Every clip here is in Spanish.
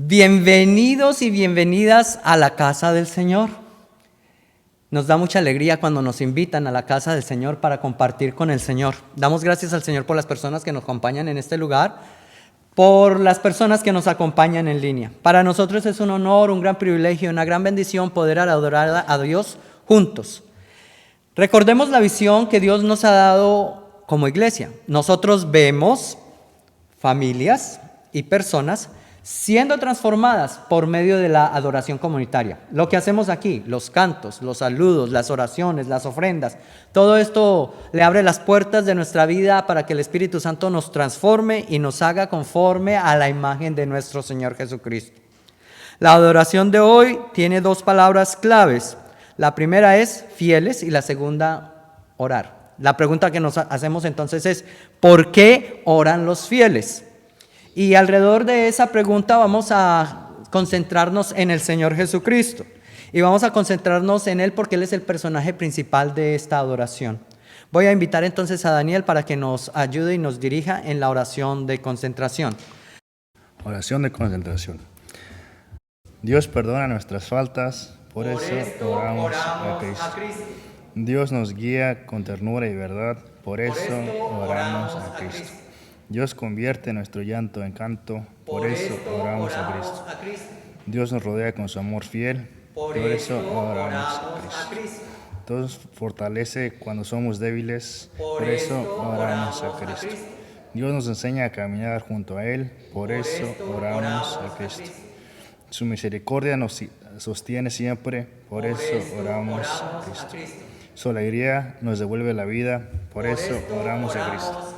Bienvenidos y bienvenidas a la casa del Señor. Nos da mucha alegría cuando nos invitan a la casa del Señor para compartir con el Señor. Damos gracias al Señor por las personas que nos acompañan en este lugar, por las personas que nos acompañan en línea. Para nosotros es un honor, un gran privilegio, una gran bendición poder adorar a Dios juntos. Recordemos la visión que Dios nos ha dado como iglesia. Nosotros vemos familias y personas siendo transformadas por medio de la adoración comunitaria. Lo que hacemos aquí, los cantos, los saludos, las oraciones, las ofrendas, todo esto le abre las puertas de nuestra vida para que el Espíritu Santo nos transforme y nos haga conforme a la imagen de nuestro Señor Jesucristo. La adoración de hoy tiene dos palabras claves. La primera es fieles y la segunda, orar. La pregunta que nos hacemos entonces es, ¿por qué oran los fieles? Y alrededor de esa pregunta vamos a concentrarnos en el Señor Jesucristo. Y vamos a concentrarnos en Él porque Él es el personaje principal de esta adoración. Voy a invitar entonces a Daniel para que nos ayude y nos dirija en la oración de concentración. Oración de concentración. Dios perdona nuestras faltas, por eso oramos a Cristo. Dios nos guía con ternura y verdad, por eso oramos a Cristo. Dios convierte nuestro llanto en canto, por eso oramos a Cristo. Dios nos rodea con su amor fiel, por eso oramos a Cristo. Dios nos fortalece cuando somos débiles, por eso oramos a Cristo. Dios nos enseña a caminar junto a Él, por eso oramos a Cristo. Su misericordia nos sostiene siempre, por eso oramos a Cristo. Su alegría nos devuelve la vida, por eso oramos a Cristo.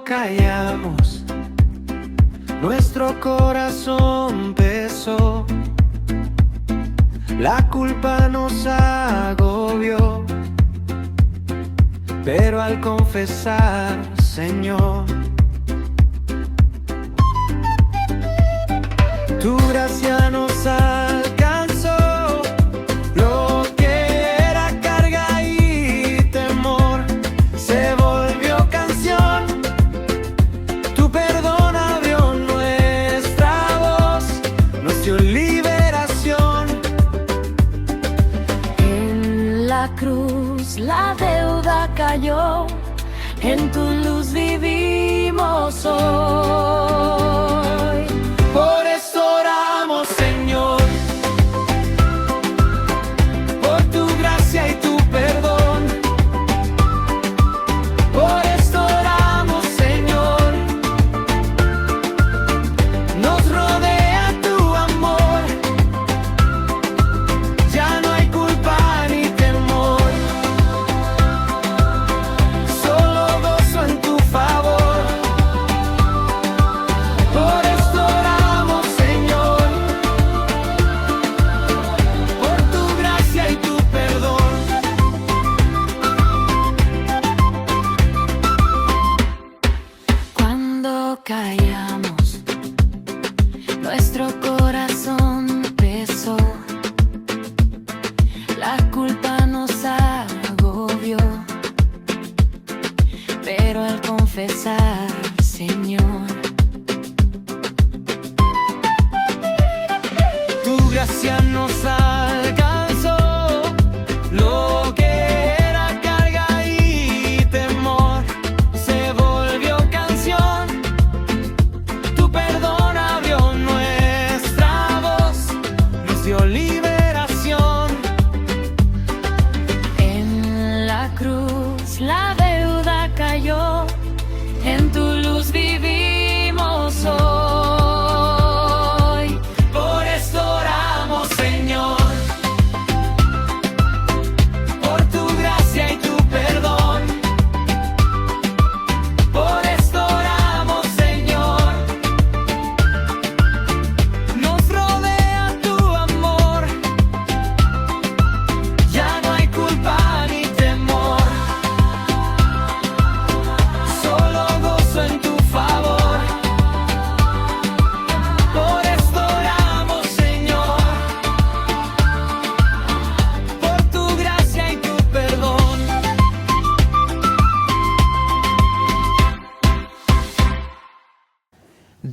Callamos, nuestro corazón pesó, la culpa nos agobió, pero al confesar, Señor, tu gracia nos alcanzó, lo que era carga y temor se volvió canción. Tu perdón abrió nuestra voz, nos dio liberación. En la cruz la deuda cayó, en tu luz vivimos hoy. Por eso oramos, Señor, por tu gracia y tu perdón. Por esto oramos, Señor, nos rodea tu amor, ya no hay culpa ni temor, solo gozo en tu favor. Por esto oramos, Señor, por tu gracia y tu perdón. Cuando callamos, nuestro corazón pesó, la culpa nos agobió, pero al confesar, Señor, Tu gracia nos alcanzó, lo que era carga y temor se volvió canción. Tu perdón abrió nuestra voz, nos dio liberación. en la cruz la deuda cayó, en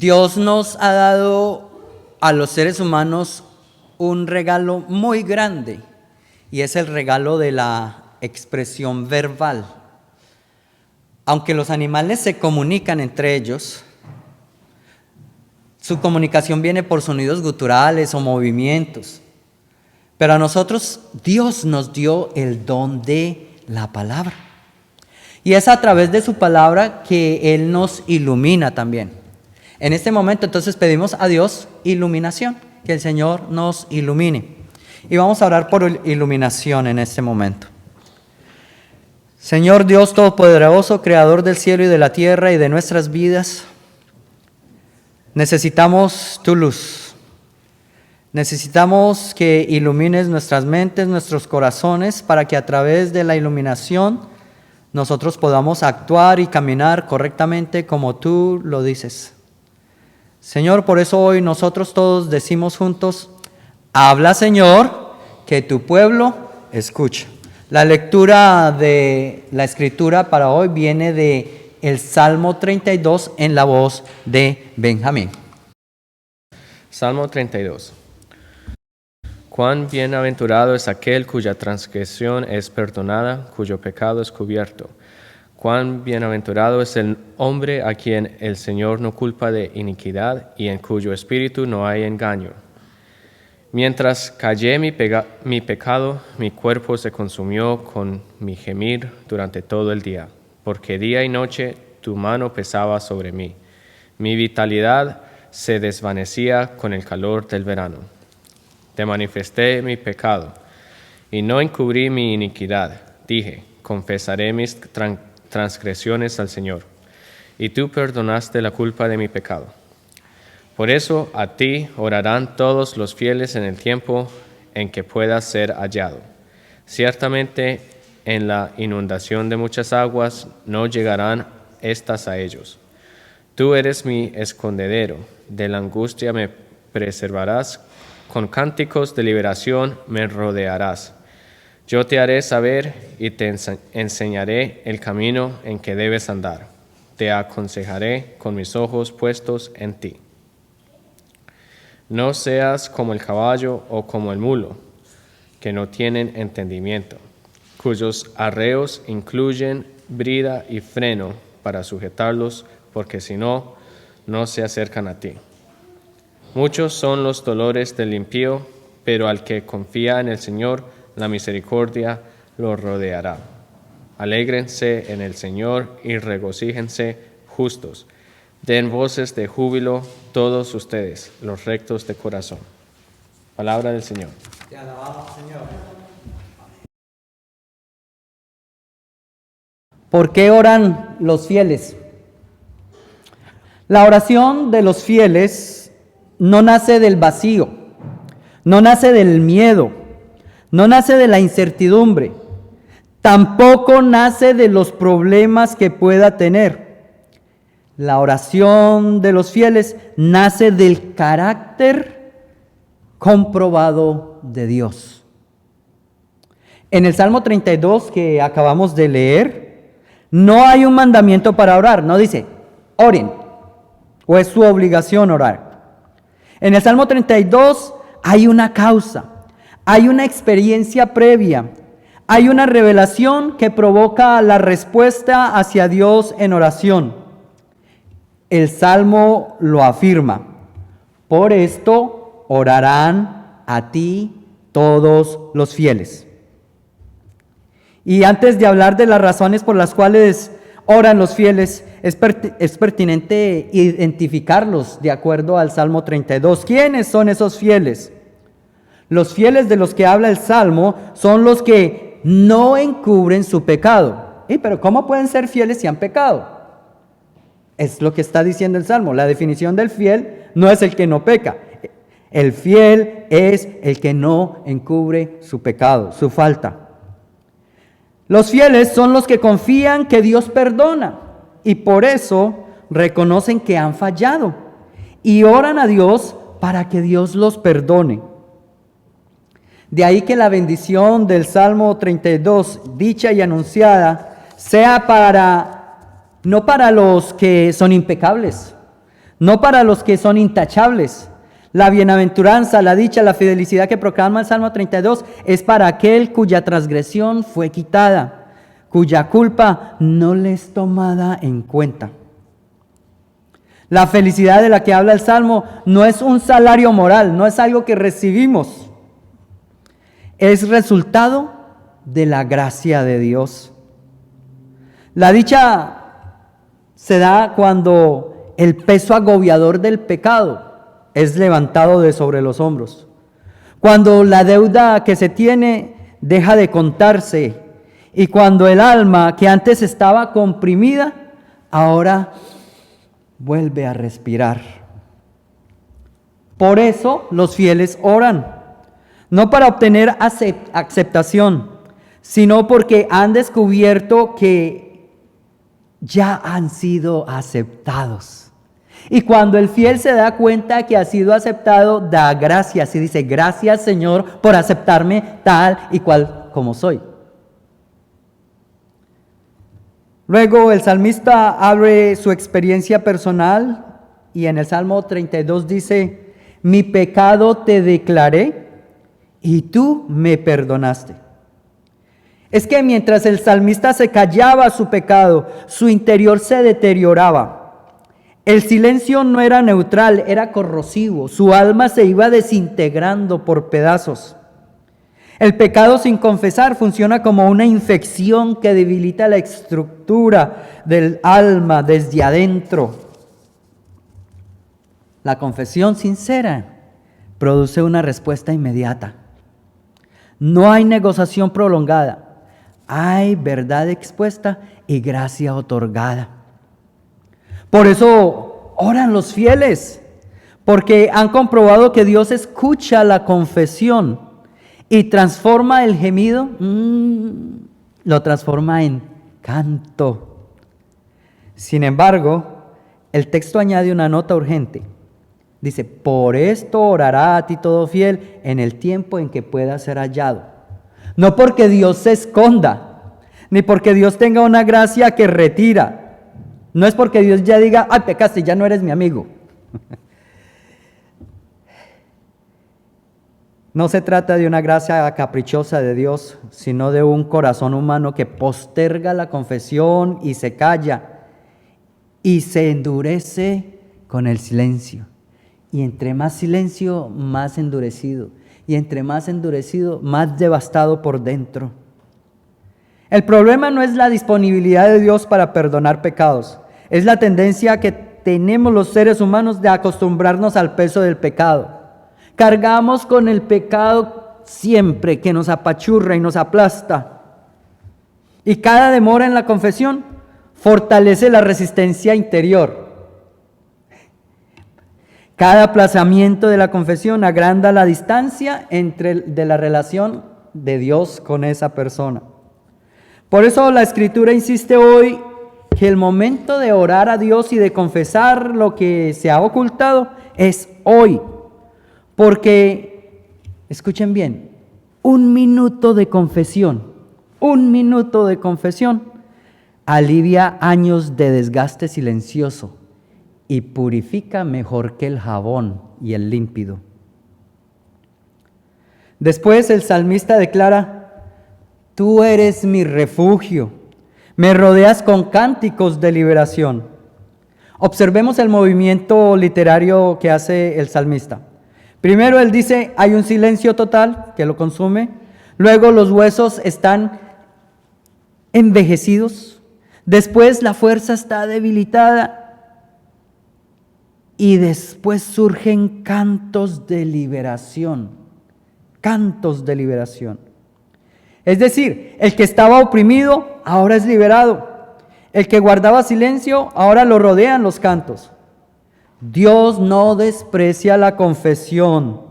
Dios nos ha dado a los seres humanos un regalo muy grande y es el regalo de la expresión verbal. Aunque los animales se comunican entre ellos, su comunicación viene por sonidos guturales o movimientos. Pero a nosotros Dios nos dio el don de la palabra. Y es a través de su palabra que Él nos ilumina también. En este momento entonces pedimos a Dios iluminación, que el Señor nos ilumine. Y vamos a orar por iluminación en este momento. Señor Dios Todopoderoso, Creador del cielo y de la tierra y de nuestras vidas, necesitamos tu luz. Necesitamos que ilumines nuestras mentes, nuestros corazones, para que a través de la iluminación nosotros podamos actuar y caminar correctamente como tú lo dices. Señor, por eso hoy nosotros todos decimos juntos, habla Señor, que tu pueblo escucha. La lectura de la Escritura para hoy viene de el Salmo 32 en la voz de Benjamín. Salmo 32. Cuán bienaventurado es aquel cuya transgresión es perdonada, cuyo pecado es cubierto. Cuán bienaventurado es el hombre a quien el Señor no culpa de iniquidad y en cuyo espíritu no hay engaño. Mientras callé mi pecado, mi cuerpo se consumió con mi gemir durante todo el día, porque día y noche tu mano pesaba sobre mí. Mi vitalidad se desvanecía con el calor del verano. Te manifesté mi pecado y no encubrí mi iniquidad. Dije, confesaré mis transgresiones al Señor, y tú perdonaste la culpa de mi pecado. Por eso a ti orarán todos los fieles en el tiempo en que puedas ser hallado. Ciertamente en la inundación de muchas aguas no llegarán estas a ellos. Tú eres mi escondedero, de la angustia me preservarás, con cánticos de liberación me rodearás. Yo te haré saber y te enseñaré el camino en que debes andar. Te aconsejaré con mis ojos puestos en ti. No seas como el caballo o como el mulo, que no tienen entendimiento, cuyos arreos incluyen brida y freno para sujetarlos, porque si no, no se acercan a ti. Muchos son los dolores del impío, pero al que confía en el Señor, la misericordia lo rodeará. Alégrense en el Señor y regocíjense justos. Den voces de júbilo todos ustedes, los rectos de corazón. Palabra del Señor. Te alabamos, Señor. ¿Por qué oran los fieles? La oración de los fieles no nace del vacío, no nace del miedo, no nace de la incertidumbre, tampoco nace de los problemas que pueda tener. La oración de los fieles nace del carácter comprobado de Dios. En el Salmo 32 que acabamos de leer, no hay un mandamiento para orar, no dice, oren, o es su obligación orar. En el Salmo 32 hay una causa, hay una experiencia previa, hay una revelación que provoca la respuesta hacia Dios en oración. El Salmo lo afirma. Por esto orarán a ti todos los fieles. Y antes de hablar de las razones por las cuales oran los fieles, es pertinente identificarlos de acuerdo al Salmo 32. ¿Quiénes son esos fieles? Los fieles de los que habla el Salmo son los que no encubren su pecado. Pero ¿cómo pueden ser fieles si han pecado? Es lo que está diciendo el Salmo. La definición del fiel no es el que no peca. El fiel es el que no encubre su pecado, su falta. Los fieles son los que confían que Dios perdona y por eso reconocen que han fallado y oran a Dios para que Dios los perdone. De ahí que la bendición del Salmo 32, dicha y anunciada, sea no para los que son impecables, no para los que son intachables. La bienaventuranza, la dicha, la fidelidad que proclama el Salmo 32 es para aquel cuya transgresión fue quitada, cuya culpa no le es tomada en cuenta. La felicidad de la que habla el Salmo no es un salario moral, no es algo que recibimos. Es resultado de la gracia de Dios. La dicha se da cuando el peso agobiador del pecado es levantado de sobre los hombros. Cuando la deuda que se tiene deja de contarse y cuando el alma que antes estaba comprimida, ahora vuelve a respirar. Por eso los fieles oran, no para obtener aceptación, sino porque han descubierto que ya han sido aceptados. Y cuando el fiel se da cuenta que ha sido aceptado, da gracias y dice: gracias, Señor, por aceptarme tal y cual como soy. Luego el salmista abre su experiencia personal y en el Salmo 32 dice: mi pecado te declaré y tú me perdonaste. Es que mientras el salmista se callaba su pecado, su interior se deterioraba. El silencio no era neutral, era corrosivo. Su alma se iba desintegrando por pedazos. El pecado sin confesar funciona como una infección que debilita la estructura del alma desde adentro. La confesión sincera produce una respuesta inmediata. No hay negociación prolongada, hay verdad expuesta y gracia otorgada. Por eso oran los fieles, porque han comprobado que Dios escucha la confesión y transforma el gemido, lo transforma en canto. Sin embargo, el texto añade una nota urgente. Dice: por esto orará a ti todo fiel en el tiempo en que pueda ser hallado. No porque Dios se esconda, ni porque Dios tenga una gracia que retira. No es porque Dios ya diga: ay, pecaste, ya no eres mi amigo. No se trata de una gracia caprichosa de Dios, sino de un corazón humano que posterga la confesión y se calla y se endurece con el silencio. Y entre más silencio, más endurecido. Y entre más endurecido, más devastado por dentro. El problema no es la disponibilidad de Dios para perdonar pecados. Es la tendencia que tenemos los seres humanos de acostumbrarnos al peso del pecado. Cargamos con el pecado siempre, que nos apachurra y nos aplasta. Y cada demora en la confesión fortalece la resistencia interior. Cada aplazamiento de la confesión agranda la distancia de la relación de Dios con esa persona. Por eso la Escritura insiste hoy que el momento de orar a Dios y de confesar lo que se ha ocultado es hoy. Porque, escuchen bien, 1 minuto de confesión, 1 minuto de confesión alivia años de desgaste silencioso y purifica mejor que el jabón y el límpido. Después el salmista declara: tú eres mi refugio, me rodeas con cánticos de liberación. Observemos el movimiento literario que hace el salmista. Primero él dice: hay un silencio total que lo consume. Luego los huesos están envejecidos. Después la fuerza está debilitada. Y después surgen cantos de liberación. Cantos de liberación. Es decir, el que estaba oprimido ahora es liberado. El que guardaba silencio ahora lo rodean los cantos. Dios no desprecia la confesión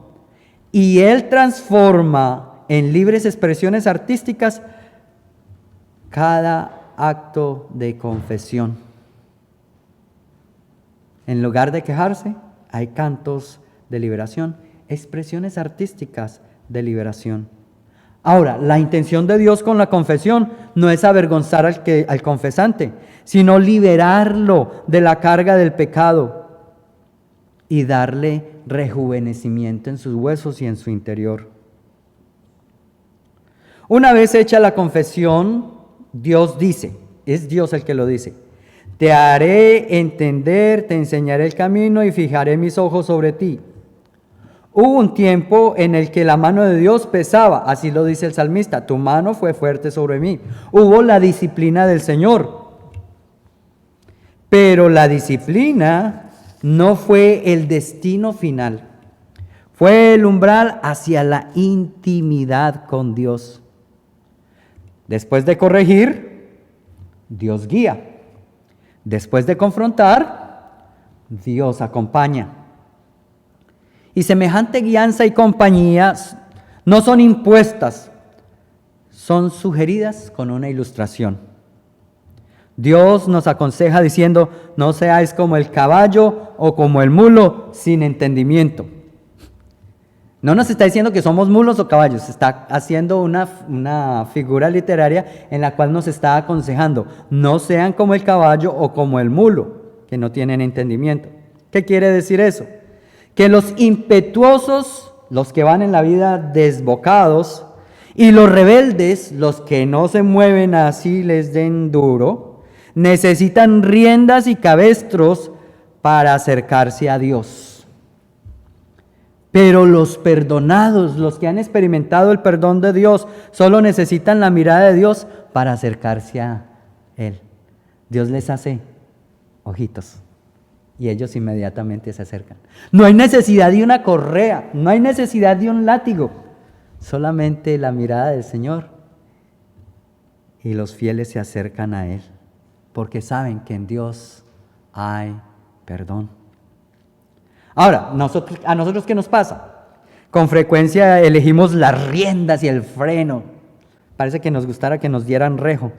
y Él transforma en libres expresiones artísticas cada acto de confesión. En lugar de quejarse, hay cantos de liberación, expresiones artísticas de liberación. Ahora, la intención de Dios con la confesión no es avergonzar al confesante, sino liberarlo de la carga del pecado. y darle rejuvenecimiento en sus huesos y en su interior. Una vez hecha la confesión, Dios dice, es Dios el que lo dice: te haré entender, te enseñaré el camino y fijaré mis ojos sobre ti. Hubo un tiempo en el que la mano de Dios pesaba, así lo dice el salmista: tu mano fue fuerte sobre mí. Hubo la disciplina del Señor. Pero la disciplina no fue el destino final. Fue el umbral hacia la intimidad con Dios. Después de corregir, Dios guía. Después de confrontar, Dios acompaña. Y semejante guianza y compañía no son impuestas, son sugeridas con una ilustración. Dios nos aconseja diciendo: no seáis como el caballo o como el mulo sin entendimiento. No nos está diciendo que somos mulos o caballos, está haciendo una figura literaria en la cual nos está aconsejando: no sean como el caballo o como el mulo, que no tienen entendimiento. ¿Qué quiere decir eso? Que los impetuosos, los que van en la vida desbocados, y los rebeldes, los que no se mueven así les den duro, necesitan riendas y cabestros para acercarse a Dios. Pero los perdonados, los que han experimentado el perdón de Dios, solo necesitan la mirada de Dios para acercarse a Él. Dios les hace ojitos y ellos inmediatamente se acercan. No hay necesidad de una correa, no hay necesidad de un látigo, solamente la mirada del Señor y los fieles se acercan a Él, porque saben que en Dios hay perdón. Ahora, ¿a nosotros qué nos pasa? Con frecuencia elegimos las riendas y el freno. Parece que nos gustara que nos dieran rejo.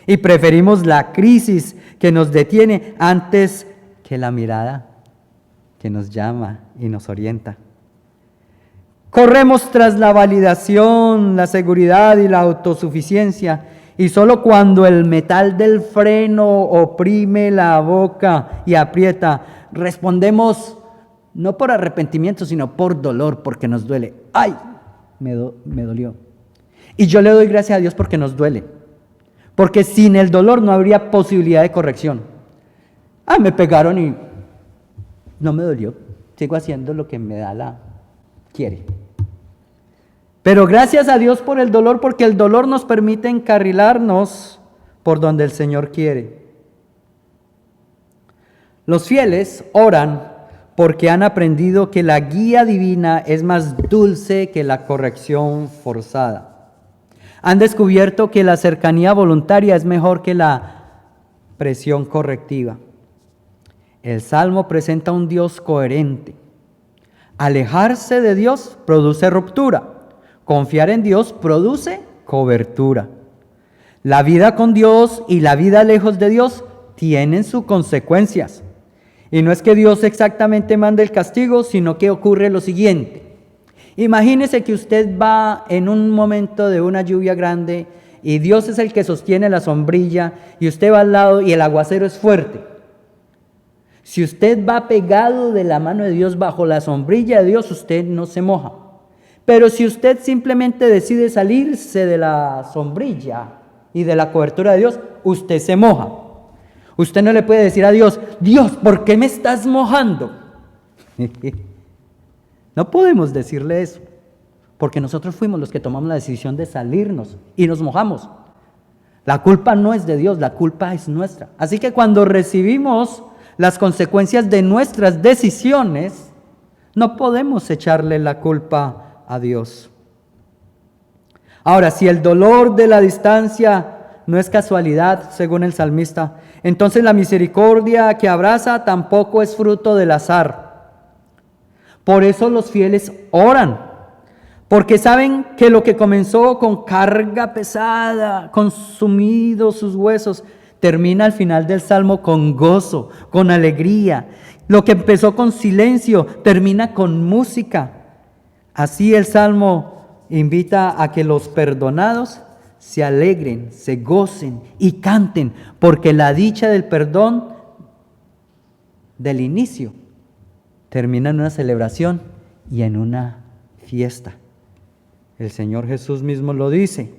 Y preferimos la crisis que nos detiene antes que la mirada que nos llama y nos orienta. Corremos tras la validación, la seguridad y la autosuficiencia. Y solo cuando el metal del freno oprime la boca y aprieta, respondemos no por arrepentimiento, sino por dolor, porque nos duele. ¡Ay! Me dolió. Y yo le doy gracias a Dios porque nos duele. Porque sin el dolor no habría posibilidad de corrección. Me pegaron y no me dolió. Sigo haciendo lo que me da quiere. Pero gracias a Dios por el dolor, porque el dolor nos permite encarrilarnos por donde el Señor quiere. Los fieles oran porque han aprendido que la guía divina es más dulce que la corrección forzada. Han descubierto que la cercanía voluntaria es mejor que la presión correctiva. El Salmo presenta un Dios coherente. Alejarse de Dios produce ruptura. Confiar en Dios produce cobertura. La vida con Dios y la vida lejos de Dios tienen sus consecuencias. Y no es que Dios exactamente mande el castigo, sino que ocurre lo siguiente. Imagínese que usted va en un momento de una lluvia grande y Dios es el que sostiene la sombrilla y usted va al lado y el aguacero es fuerte. Si usted va pegado de la mano de Dios bajo la sombrilla de Dios, usted no se moja. Pero si usted simplemente decide salirse de la sombrilla y de la cobertura de Dios, usted se moja. Usted no le puede decir a Dios: Dios, ¿por qué me estás mojando? No podemos decirle eso, porque nosotros fuimos los que tomamos la decisión de salirnos y nos mojamos. La culpa no es de Dios, la culpa es nuestra. Así que cuando recibimos las consecuencias de nuestras decisiones, no podemos echarle la culpa a Dios. Ahora, si el dolor de la distancia no es casualidad, según el salmista, entonces la misericordia que abraza tampoco es fruto del azar. Por eso los fieles oran, porque saben que lo que comenzó con carga pesada, consumido sus huesos, termina al final del salmo con gozo, con alegría. Lo que empezó con silencio, termina con música. Así el salmo invita a que los perdonados se alegren, se gocen y canten, porque la dicha del perdón del inicio termina en una celebración y en una fiesta. El Señor Jesús mismo lo dice.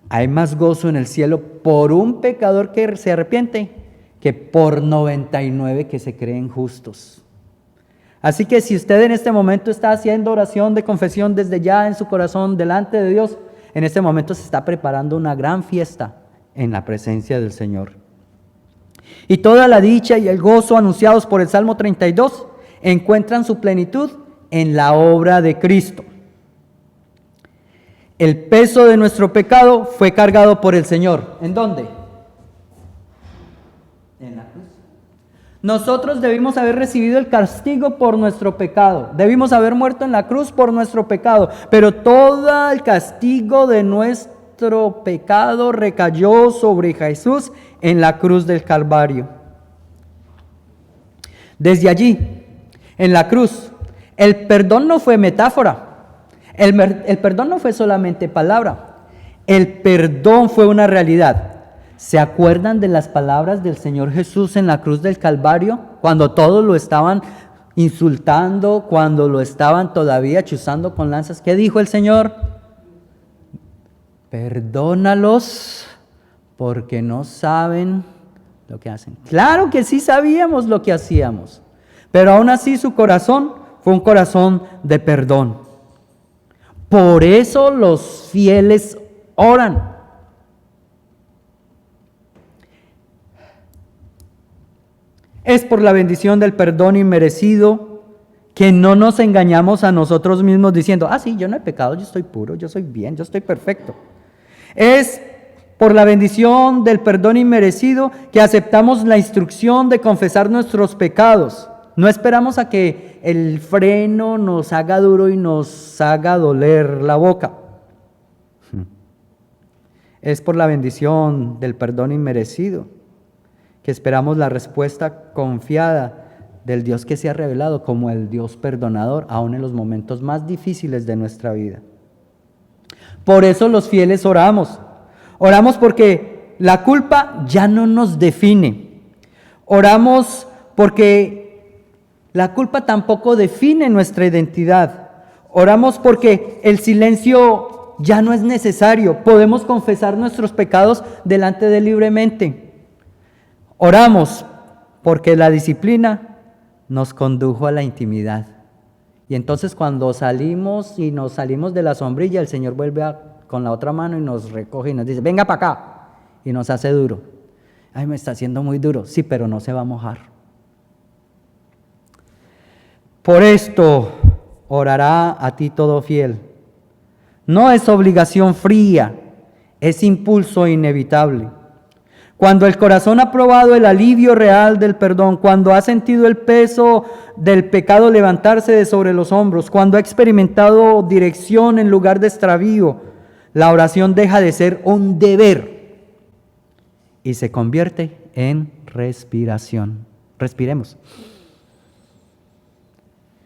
Hay más gozo en el cielo por un pecador que se arrepiente que por 99 que se creen justos. Así que si usted en este momento está haciendo oración de confesión desde ya en su corazón delante de Dios, en este momento se está preparando una gran fiesta en la presencia del Señor. Y toda la dicha y el gozo anunciados por el Salmo 32 encuentran su plenitud en la obra de Cristo. El peso de nuestro pecado fue cargado por el Señor. ¿En dónde? En la cruz. Nosotros debimos haber recibido el castigo por nuestro pecado. Debimos haber muerto en la cruz por nuestro pecado. Pero todo el castigo de nuestro pecado recayó sobre Jesús en la cruz del Calvario. Desde allí, en la cruz, el perdón no fue metáfora. El perdón no fue solamente palabra. El perdón fue una realidad. ¿Se acuerdan de las palabras del Señor Jesús en la cruz del Calvario? Cuando todos lo estaban insultando, cuando lo estaban todavía chuzando con lanzas. ¿Qué dijo el Señor? Perdónalos porque no saben lo que hacen. Claro que sí sabíamos lo que hacíamos, pero aún así su corazón fue un corazón de perdón. Por eso los fieles oran. Es por la bendición del perdón inmerecido que no nos engañamos a nosotros mismos diciendo, sí, yo no he pecado, yo estoy puro, yo soy bien, yo estoy perfecto. Es por la bendición del perdón inmerecido que aceptamos la instrucción de confesar nuestros pecados. No esperamos a que el freno nos haga duro y nos haga doler la boca. Es por la bendición del perdón inmerecido que esperamos la respuesta confiada del Dios que se ha revelado como el Dios perdonador, aún en los momentos más difíciles de nuestra vida. Por eso los fieles oramos. Oramos porque la culpa ya no nos define. Oramos porque la culpa tampoco define nuestra identidad. Oramos porque el silencio ya no es necesario. Podemos confesar nuestros pecados delante de Él libremente. Oramos porque la disciplina nos condujo a la intimidad. Y entonces cuando salimos de la sombrilla, el Señor vuelve con la otra mano y nos recoge y nos dice, venga para acá. Y nos hace duro. Me está haciendo muy duro. Sí, pero no se va a mojar. Por esto orará a ti todo fiel. No es obligación fría, es impulso inevitable. Cuando el corazón ha probado el alivio real del perdón, cuando ha sentido el peso del pecado levantarse de sobre los hombros, cuando ha experimentado dirección en lugar de extravío, la oración deja de ser un deber y se convierte en respiración. Respiremos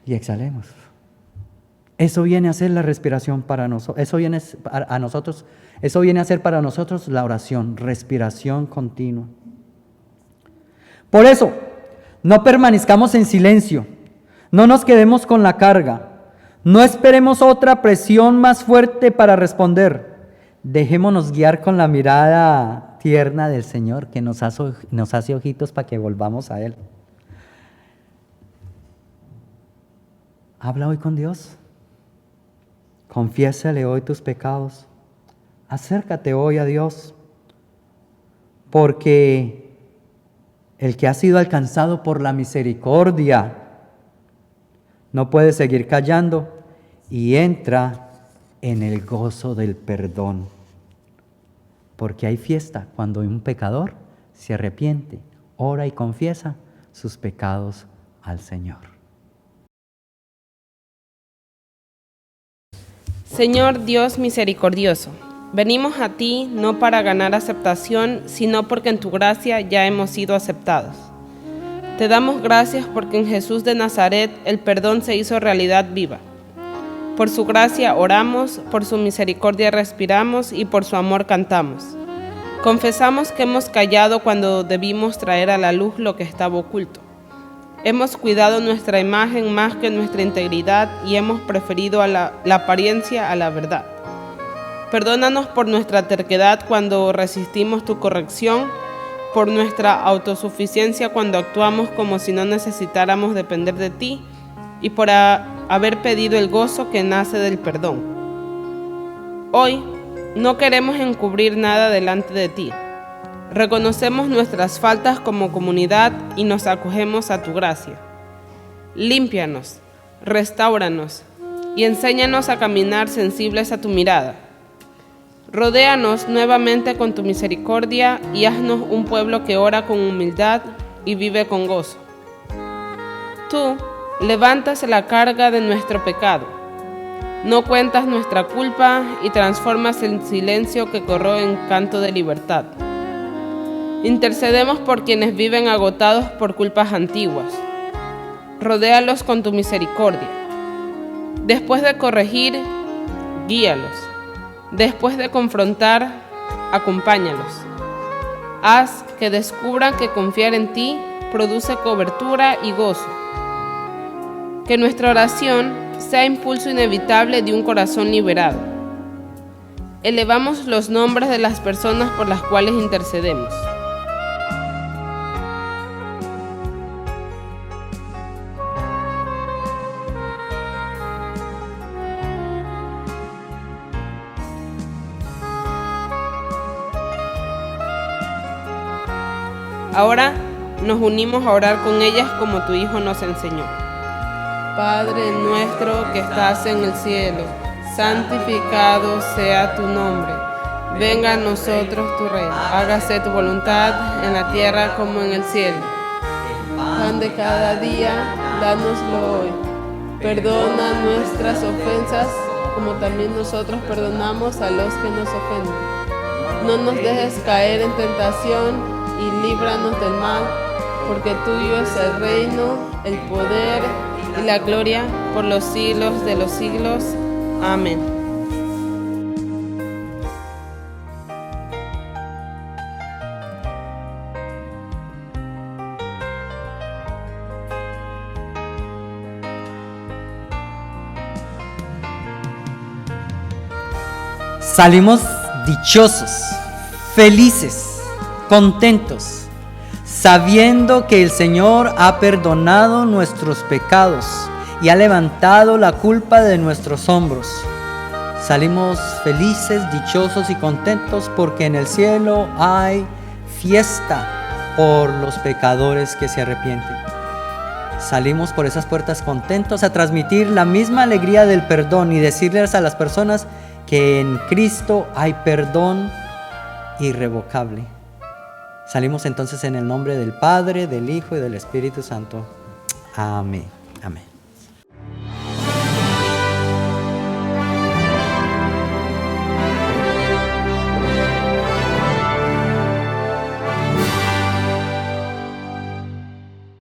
y exhalemos. Eso viene a ser la respiración para nosotros. Eso viene a ser para nosotros la oración, respiración continua. Por eso, no permanezcamos en silencio, no nos quedemos con la carga, no esperemos otra presión más fuerte para responder. Dejémonos guiar con la mirada tierna del Señor que nos hace ojitos para que volvamos a Él. Habla hoy con Dios. Confiésale hoy tus pecados. Acércate hoy a Dios, porque el que ha sido alcanzado por la misericordia no puede seguir callando y entra en el gozo del perdón. Porque hay fiesta cuando un pecador se arrepiente, ora y confiesa sus pecados al Señor. Señor Dios misericordioso, venimos a ti no para ganar aceptación, sino porque en tu gracia ya hemos sido aceptados. Te damos gracias porque en Jesús de Nazaret el perdón se hizo realidad viva. Por su gracia oramos, por su misericordia respiramos y por su amor cantamos. Confesamos que hemos callado cuando debimos traer a la luz lo que estaba oculto. Hemos cuidado nuestra imagen más que nuestra integridad y hemos preferido la apariencia a la verdad. Perdónanos por nuestra terquedad cuando resistimos tu corrección, por nuestra autosuficiencia cuando actuamos como si no necesitáramos depender de ti y por haber pedido el gozo que nace del perdón. Hoy no queremos encubrir nada delante de ti. Reconocemos nuestras faltas como comunidad y nos acogemos a tu gracia. Límpianos, restáuranos y enséñanos a caminar sensibles a tu mirada. Rodéanos nuevamente con tu misericordia y haznos un pueblo que ora con humildad y vive con gozo. Tú levantas la carga de nuestro pecado. No cuentas nuestra culpa y transformas el silencio que corroe en canto de libertad. Intercedemos por quienes viven agotados por culpas antiguas. Rodéalos con tu misericordia. Después de corregir, guíalos. Después de confrontar, acompáñalos. Haz que descubran que confiar en ti produce cobertura y gozo. Que nuestra oración sea impulso inevitable de un corazón liberado. Elevamos los nombres de las personas por las cuales intercedemos. Ahora nos unimos a orar con ellas como tu Hijo nos enseñó. Padre nuestro que estás en el cielo, santificado sea tu nombre. Venga a nosotros tu reino. Hágase tu voluntad en la tierra como en el cielo. Pan de cada día, dánoslo hoy. Perdona nuestras ofensas como también nosotros perdonamos a los que nos ofenden. No nos dejes caer en tentación y líbranos del mal, porque tuyo es el reino, el poder y la gloria por los siglos de los siglos. Amén. Salimos dichosos, felices, contentos, sabiendo que el Señor ha perdonado nuestros pecados y ha levantado la culpa de nuestros hombros. Salimos felices, dichosos y contentos porque en el cielo hay fiesta por los pecadores que se arrepienten. Salimos por esas puertas contentos a transmitir la misma alegría del perdón y decirles a las personas que en Cristo hay perdón irrevocable. Salimos entonces en el nombre del Padre, del Hijo y del Espíritu Santo. Amén. Amén.